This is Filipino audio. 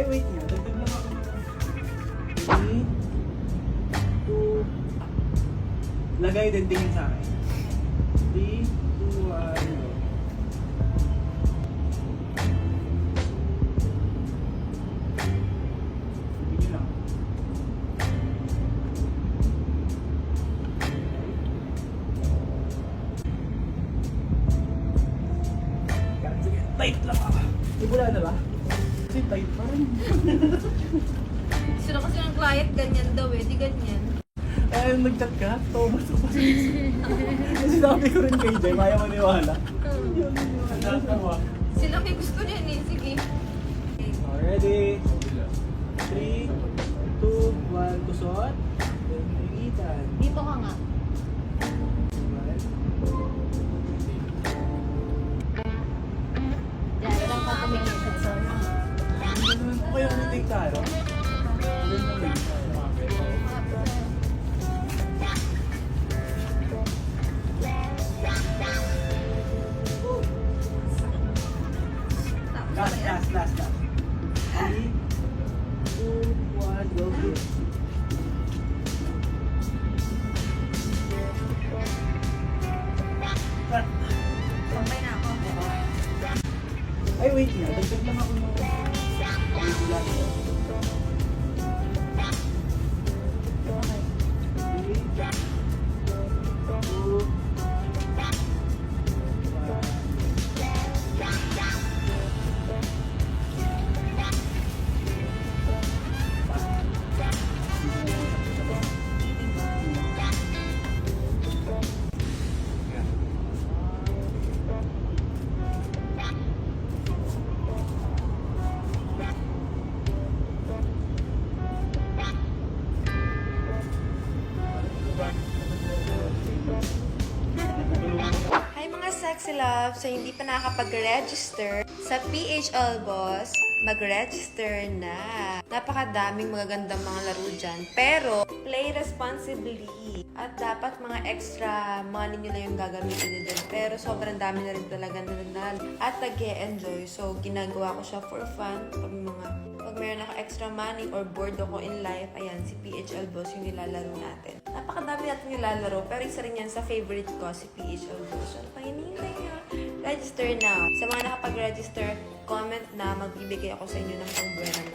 Ay, wait nga. Dagdag lang ako ng 3, 2, lagay din tingin sa akin. 3, 2, 1, go. Tingin lang. Sige, tight lang ako. Ibula na ba? Kasi tight pa rin. Sino kasi ng client, ganyan daw eh, di ganyan. Ay, nag-chat ka? Thomas ko pa. Kasi sabi ko rin kay Jay, maya maniwala. Natawa. Sila may gusto niyan eh, sige. Ready? 3, 2, 1, tusot. Then, naingitan. Dito ka nga. Diyan lang ka tumingin sa soma. Hindi naman po kayo nag-take tayo. Hindi naman. Last. 3, 2, 1, go. Cut. Sabay na ako. Ay, wait nga. Dagdag lang ako ng ibula ko. Okay. 3, 2, Hi mga sexy love! So hindi pa nakakapag-register sa PHL Boss, mag-register na. Napakadaming magagandang mga laro dyan. Pero, play responsibly. At dapat mga extra money nyo lang yung gagamitin nyo dyan. Pero sobrang dami na rin talaga nananal at nag-e-enjoy. So, ginagawa ko siya for fun. Pag meron ako extra money or bored ako in life, ayan, si PHL Boss yung nilalaro natin. Napakadami natin nilalaro, pero isa rin yan sa favorite ko, si PHL Boss. Ano pa hinihintay nyo? Register now. Sa mga nakapag-register, comment na, magbibigay ako sa inyo ng pangbuwan